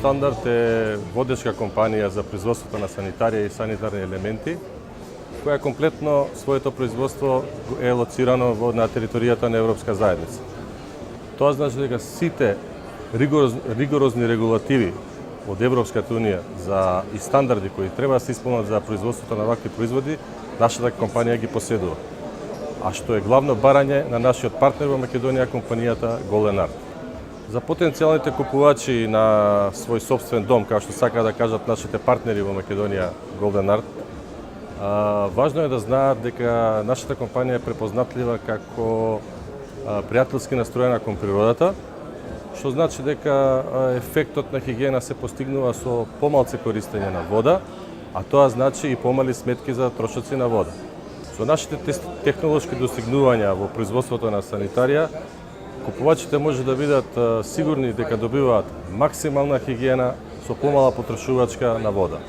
Стандард е водечка компанија за производството на санитарија и санитарни елементи, која комплетно своето производство е лоцирано на територијата на Европска заедница. Тоа значи дека сите ригорозни регулативи од Европската унија и стандарди кои треба да се исполнат за производството на вакви производи, нашата компанија ги поседува. А што е главно барање на нашиот партнер во Македонија, компанијата Golden Art. За потенцијалните купувачи на свој собствен дом, како што сака да кажат нашите партнери во Македонија, Golden Art, важно е да знаат дека нашата компанија е препознатлива како пријателски настроена кон природата, што значи дека ефектот на хигиена се постигнува со помалце користење на вода, а тоа значи и помали сметки за трошоци на вода. Со нашите технолошки достигнувања во производството на санитарија, купувачите може да бидат сигурни дека добиваат максимална хигиена со помала потрошувачка на вода.